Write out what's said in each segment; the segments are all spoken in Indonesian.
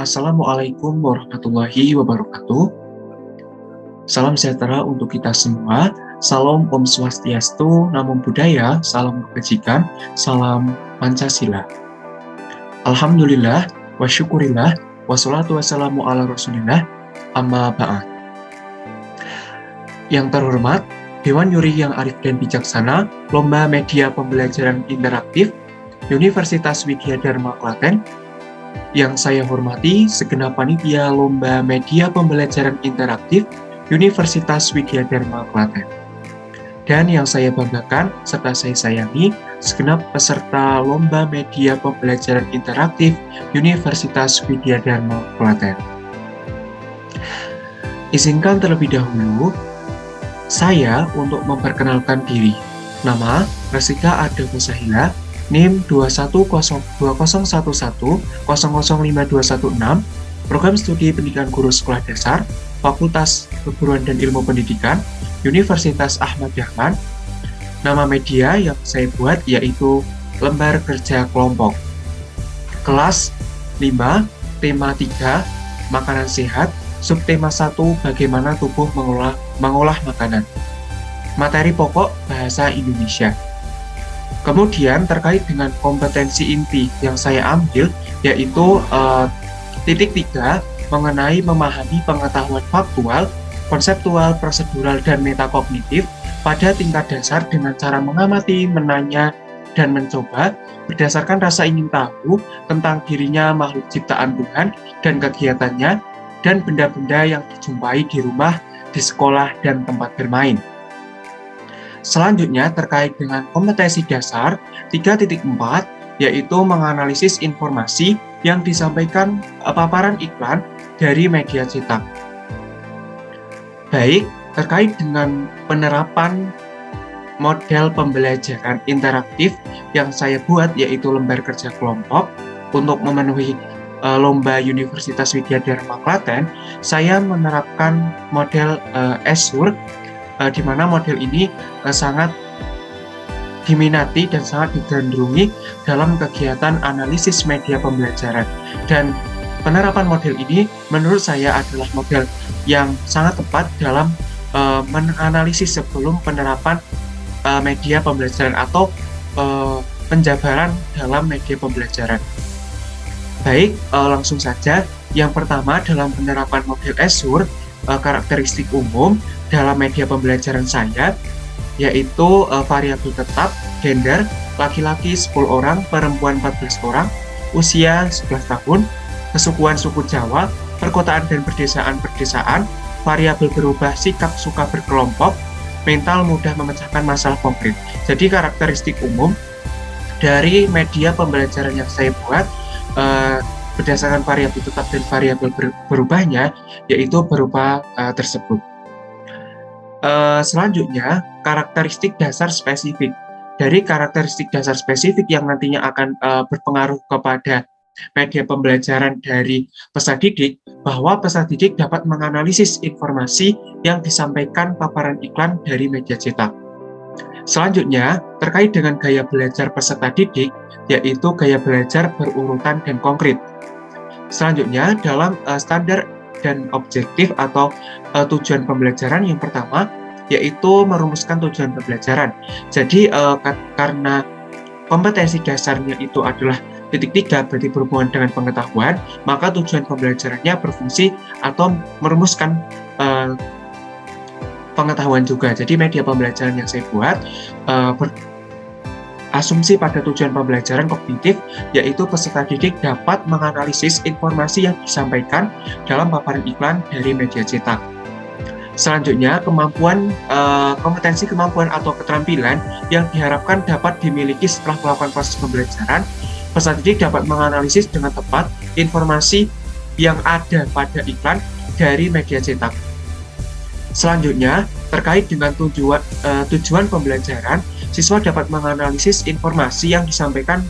Assalamualaikum warahmatullahi wabarakatuh. Salam sejahtera untuk kita semua. Salam Om Swastiastu, Namo Buddhaya, salam kebajikan, salam Pancasila. Alhamdulillah, wa syukurillah, wassalatu wassalamu ala rasulillah, amma ba'd. Yang terhormat, Dewan Juri yang arif dan bijaksana, Lomba Media Pembelajaran Interaktif, Universitas Widya Dharma Klaten. Yang saya hormati segenap panitia Lomba Media Pembelajaran Interaktif Universitas Widya Dharma Klaten. Dan yang saya banggakan serta saya sayangi segenap peserta Lomba Media Pembelajaran Interaktif Universitas Widya Dharma Klaten. Izinkan terlebih dahulu saya untuk memperkenalkan diri. Nama Rasika Arda Musahila, NIM 21011005216, Program Studi Pendidikan Guru Sekolah Dasar, Fakultas Keguruan dan Ilmu Pendidikan, Universitas Ahmad Dahlan. Nama media yang saya buat yaitu Lembar Kerja Kelompok. Kelas 5, tema 3, Makanan Sehat, subtema 1, Bagaimana Tubuh mengolah makanan. Materi pokok Bahasa Indonesia. Kemudian terkait dengan kompetensi inti yang saya ambil yaitu titik 3 mengenai memahami pengetahuan faktual, konseptual, prosedural, dan metakognitif pada tingkat dasar dengan cara mengamati, menanya, dan mencoba berdasarkan rasa ingin tahu tentang dirinya makhluk ciptaan Tuhan dan kegiatannya dan benda-benda yang dijumpai di rumah, di sekolah, dan tempat bermain. Selanjutnya terkait dengan kompetensi dasar 3.4 yaitu menganalisis informasi yang disampaikan paparan iklan dari media cetak. Baik, terkait dengan penerapan model pembelajaran interaktif yang saya buat yaitu lembar kerja kelompok untuk memenuhi Lomba Universitas Widya Dharma Klaten, saya menerapkan model ESUR di mana model ini sangat diminati dan sangat digandrungi dalam kegiatan analisis media pembelajaran. Dan penerapan model ini menurut saya adalah model yang sangat tepat dalam menganalisis sebelum penerapan media pembelajaran atau penjabaran dalam media pembelajaran. Baik, langsung saja. Yang pertama dalam penerapan model ESUR, karakteristik umum dalam media pembelajaran saya yaitu variabel tetap, gender, laki-laki 10 orang, perempuan 14 orang, usia 11 tahun, kesukuan suku Jawa, perkotaan dan perdesaan, variabel berubah, sikap suka berkelompok, mental mudah memecahkan masalah konkret. Jadi karakteristik umum dari media pembelajaran yang saya buat berdasarkan variabel tetap dan variabel berubahnya yaitu berupa tersebut. Selanjutnya karakteristik dasar spesifik. Dari karakteristik dasar spesifik yang nantinya akan berpengaruh kepada media pembelajaran dari peserta didik, bahwa peserta didik dapat menganalisis informasi yang disampaikan paparan iklan dari media cetak. Selanjutnya, terkait dengan gaya belajar peserta didik, yaitu gaya belajar berurutan dan konkret. Selanjutnya, dalam standar dan objektif atau tujuan pembelajaran yang pertama, yaitu merumuskan tujuan pembelajaran. Jadi, karena kompetensi dasarnya itu adalah titik 3, berarti berhubungan dengan pengetahuan, maka tujuan pembelajarannya berfungsi atau merumuskan pengetahuan juga. Jadi media pembelajaran yang saya buat berasumsi pada tujuan pembelajaran kognitif, yaitu peserta didik dapat menganalisis informasi yang disampaikan dalam paparan iklan dari media cetak. Selanjutnya, kompetensi kemampuan atau keterampilan yang diharapkan dapat dimiliki setelah melakukan proses pembelajaran. Peserta didik dapat menganalisis dengan tepat informasi yang ada pada iklan dari media cetak. Selanjutnya, terkait dengan tujuan pembelajaran, siswa dapat menganalisis informasi yang disampaikan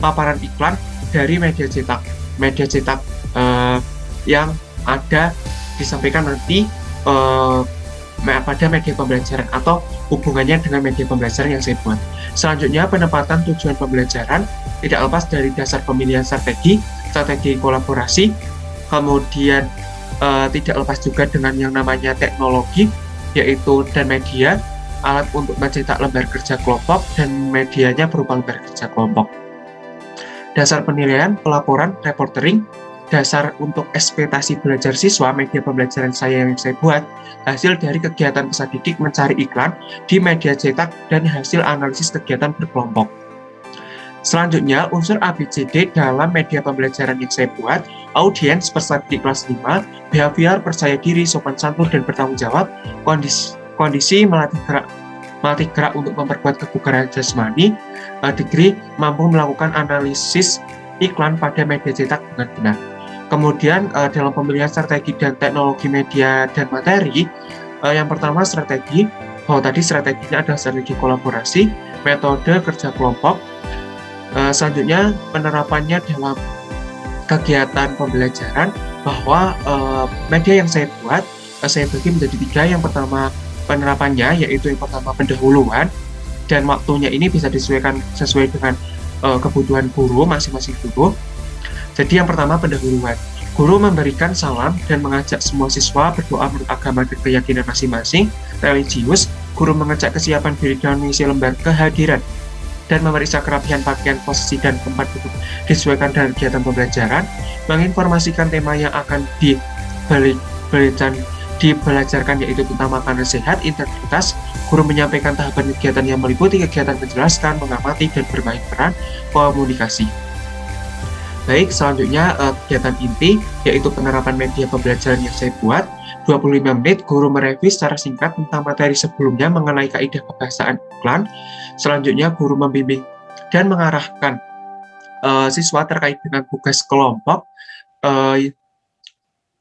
paparan iklan dari media cetak. Media cetak yang ada disampaikan nanti pada media pembelajaran atau hubungannya dengan media pembelajaran yang saya buat. Selanjutnya, penempatan tujuan pembelajaran tidak lepas dari dasar pemilihan strategi kolaborasi, kemudian tidak lepas juga dengan yang namanya teknologi, yaitu dan media, alat untuk mencetak lembar kerja kelompok, dan medianya berupa lembar kerja kelompok. Dasar penilaian, pelaporan, reportering, dasar untuk ekspektasi belajar siswa, media pembelajaran yang saya buat, hasil dari kegiatan peserta didik mencari iklan di media cetak, dan hasil analisis kegiatan berkelompok. Selanjutnya, unsur ABCD dalam media pembelajaran yang saya buat, audiens peserta didik kelas 5, behavior, percaya diri, sopan santun, dan bertanggung jawab, kondisi melatih gerak untuk memperkuat kebugaran jasmani, degree mampu melakukan analisis iklan pada media cetak dengan benar. Kemudian dalam pemilihan strategi dan teknologi media dan materi, yang pertama strategi, tadi strateginya adalah strategi kolaborasi, metode kerja kelompok. Selanjutnya penerapannya dalam kegiatan pembelajaran, bahwa media yang saya buat, saya bagi menjadi 3. Yang pertama penerapannya, yaitu yang pertama pendahuluan, dan waktunya ini bisa disesuaikan sesuai dengan kebutuhan guru, masing-masing guru. Jadi yang pertama pendahuluan, guru memberikan salam dan mengajak semua siswa berdoa menurut agama dan keyakinan masing-masing religius. Guru mengecek kesiapan diri dan mengisi lembar kehadiran dan memeriksa kerapian pakaian, posisi, dan tempat duduk disesuaikan dengan kegiatan pembelajaran. Menginformasikan tema yang akan dibelajarkan, yaitu tentang makanan sehat, integritas. Guru menyampaikan tahapan kegiatan yang meliputi kegiatan menjelaskan, mengamati, dan bermain peran komunikasi. Baik, selanjutnya kegiatan inti, yaitu penerapan media pembelajaran yang saya buat. 25 menit, guru mereview secara singkat tentang materi sebelumnya mengenai kaidah kebahasaan iklan. Selanjutnya, guru membimbing dan mengarahkan siswa terkait dengan tugas kelompok,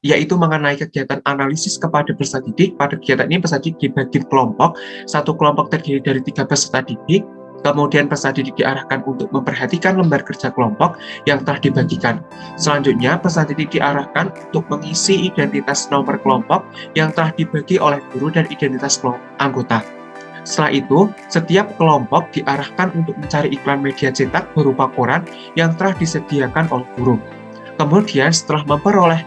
yaitu mengenai kegiatan analisis kepada peserta didik. Pada kegiatan ini peserta didik dibagi kelompok, satu kelompok terdiri dari 3 peserta didik. Kemudian peserta didik diarahkan untuk memperhatikan lembar kerja kelompok yang telah dibagikan. Selanjutnya, peserta didik diarahkan untuk mengisi identitas nomor kelompok yang telah dibagi oleh guru dan identitas anggota. Setelah itu, setiap kelompok diarahkan untuk mencari iklan media cetak berupa koran yang telah disediakan oleh guru. Kemudian, setelah memperoleh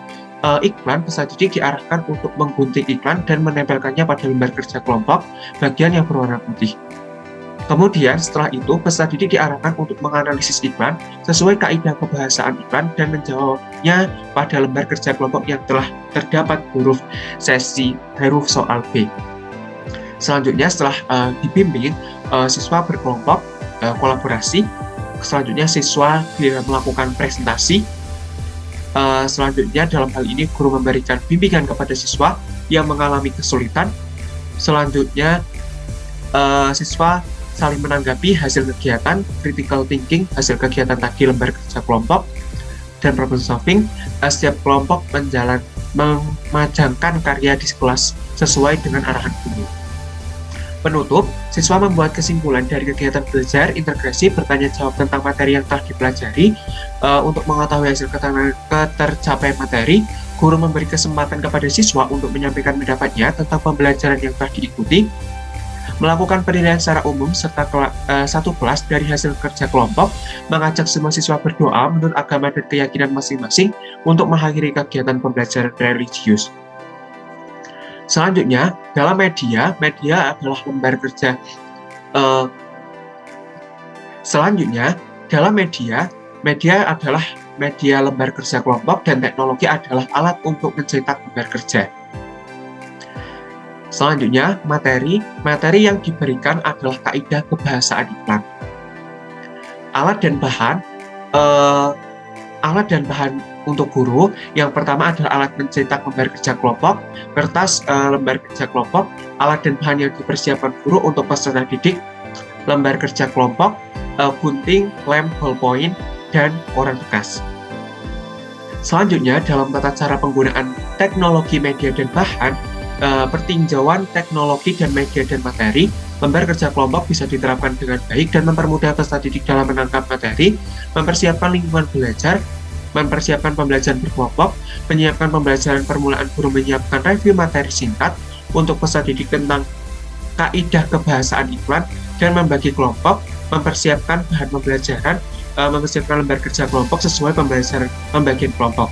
iklan, peserta didik diarahkan untuk menggunting iklan dan menempelkannya pada lembar kerja kelompok bagian yang berwarna putih. Kemudian setelah itu, peserta didik diarahkan untuk menganalisis iklan sesuai kaidah kebahasaan iklan dan menjawabnya pada lembar kerja kelompok yang telah terdapat huruf soal B. Selanjutnya, setelah dibimbing, siswa berkelompok kolaborasi. Selanjutnya, siswa melakukan presentasi. Selanjutnya, dalam hal ini guru memberikan bimbingan kepada siswa yang mengalami kesulitan. Selanjutnya, siswa saling menanggapi hasil kegiatan, critical thinking, hasil kegiatan tadi lembar kerja kelompok, dan problem solving. Setiap kelompok memajangkan karya di kelas sesuai dengan arahan guru. Penutup, siswa membuat kesimpulan dari kegiatan belajar, integrasi, bertanya jawab tentang materi yang telah dipelajari. Untuk mengetahui hasil ketercapaian materi, guru memberi kesempatan kepada siswa untuk menyampaikan pendapatnya tentang pembelajaran yang telah diikuti, melakukan penilaian secara umum serta satu kelas dari hasil kerja kelompok, mengajak semua siswa berdoa menurut agama dan keyakinan masing-masing untuk mengakhiri kegiatan pembelajaran religius. Selanjutnya, dalam media adalah lembar kerja. Selanjutnya, dalam media adalah media lembar kerja kelompok, dan teknologi adalah alat untuk mencetak lembar kerja. Selanjutnya, materi yang diberikan adalah kaidah kebahasaan iklan. Alat dan bahan untuk guru, yang pertama adalah alat mencetak lembar kerja kelompok, kertas lembar kerja kelompok, alat dan bahan yang dipersiapkan guru untuk peserta didik, lembar kerja kelompok, gunting, lem, ballpoint, dan koran bekas. Selanjutnya, dalam tata cara penggunaan teknologi media dan bahan, pertinjauan teknologi dan media dan materi, lembar kerja kelompok bisa diterapkan dengan baik dan mempermudah peserta didik dalam menangkap materi, mempersiapkan lingkungan belajar, mempersiapkan pembelajaran berkelompok, menyiapkan pembelajaran permulaan guru, menyiapkan review materi singkat, untuk peserta didik tentang kaidah kebahasaan iklan dan membagi kelompok, mempersiapkan bahan pembelajaran, mempersiapkan lembar kerja kelompok sesuai pembagian kelompok.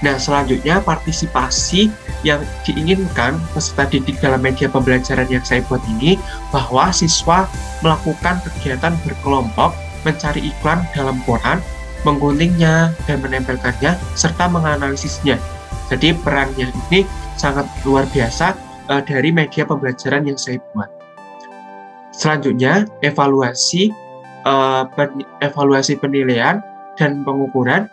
Nah, selanjutnya partisipasi yang diinginkan peserta didik dalam media pembelajaran yang saya buat ini, bahwa siswa melakukan kegiatan berkelompok, mencari iklan dalam koran, mengguntingnya dan menempelkannya, serta menganalisisnya. Jadi perannya ini sangat luar biasa dari media pembelajaran yang saya buat. Selanjutnya, evaluasi penilaian dan pengukuran.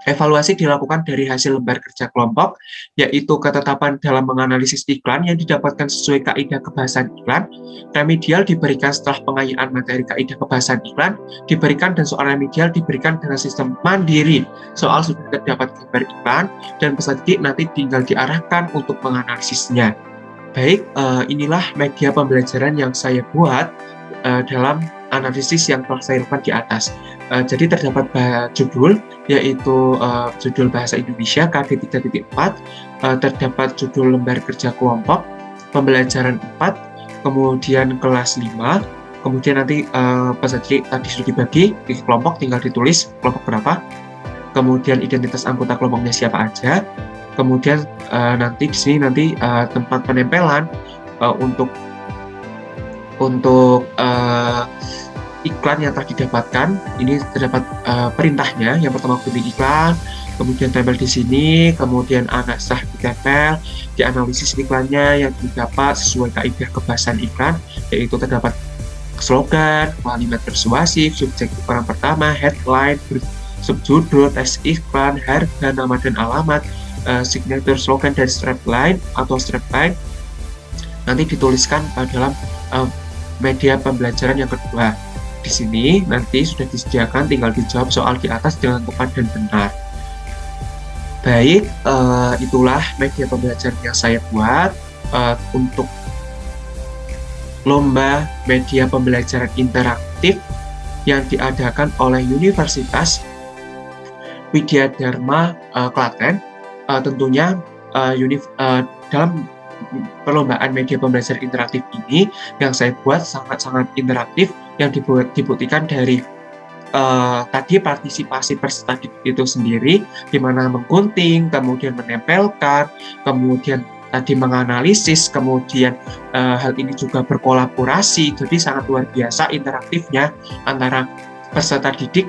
Evaluasi dilakukan dari hasil lembar kerja kelompok, yaitu ketetapan dalam menganalisis iklan yang didapatkan sesuai kaidah kebahasaan iklan. Remedial diberikan setelah pengayaan materi kaidah kebahasaan iklan, diberikan dan soal remedial diberikan dengan sistem mandiri. Soal sudah terdapat gambar iklan, dan peserta didik nanti tinggal diarahkan untuk menganalisisnya. Baik, inilah media pembelajaran yang saya buat dalam analisis yang telah saya lakukan di atas. Jadi terdapat judul, yaitu judul Bahasa Indonesia KD 3.4, terdapat judul lembar kerja kelompok, pembelajaran 4, kemudian kelas 5, kemudian nanti peserta didik tadi sudah dibagi di kelompok, tinggal ditulis kelompok berapa, kemudian identitas anggota kelompoknya siapa aja, kemudian nanti di sini nanti tempat penempelan untuk iklan yang telah didapatkan. Ini terdapat perintahnya. Yang pertama gunting iklan, kemudian tempel di sini, kemudian anasah ditempel, dianalisis iklannya yang didapat sesuai kaidah kebahasaan iklan, yaitu terdapat slogan, kalimat persuasif, subjek peran pertama, headline, subjudul, teks iklan, harga, nama dan alamat, signature slogan dan strapline atau strapline nanti dituliskan dalam media pembelajaran yang kedua. Di sini nanti sudah disediakan, tinggal dijawab soal di atas dengan tepat dan benar. Baik, itulah media pembelajaran yang saya buat untuk lomba media pembelajaran interaktif yang diadakan oleh Universitas Widya Dharma Klaten. Tentunya dalam perlombaan media pembelajaran interaktif ini yang saya buat sangat-sangat interaktif, yang dibuktikan dari tadi partisipasi peserta didik itu sendiri, di mana menggunting, kemudian menempelkan, kemudian tadi menganalisis, kemudian hal ini juga berkolaborasi, jadi sangat luar biasa interaktifnya antara peserta didik,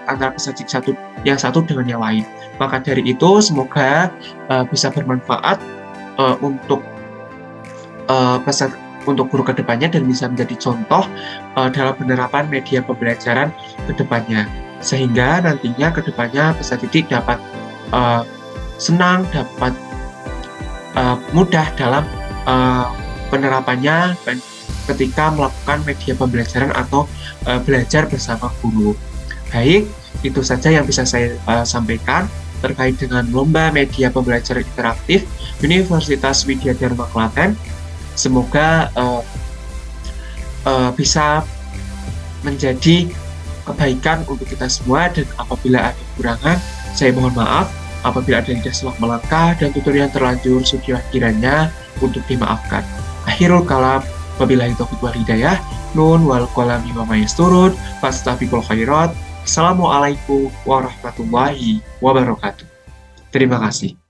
antara peserta didik yang satu dengan yang lain. Maka dari itu semoga bisa bermanfaat untuk untuk guru kedepannya dan bisa menjadi contoh dalam penerapan media pembelajaran kedepannya, sehingga nantinya kedepannya peserta didik dapat senang, dapat mudah dalam penerapannya ketika melakukan media pembelajaran atau belajar bersama guru. Baik, itu saja yang bisa saya sampaikan terkait dengan lomba media pembelajaran interaktif Universitas Widya Dharma Klaten. Semoga bisa menjadi kebaikan untuk kita semua, dan apabila ada kekurangan, saya mohon maaf. Apabila ada lidah salah melangkah dan tutur yang terlanjur, sudilah kiranya untuk dimaafkan. Akhirul kalam, wabillahi taufiq wal hidayah. Nun wal qalami wa ma yasturun. Fastabiqul khairat. Assalamualaikum warahmatullahi wabarakatuh. Terima kasih.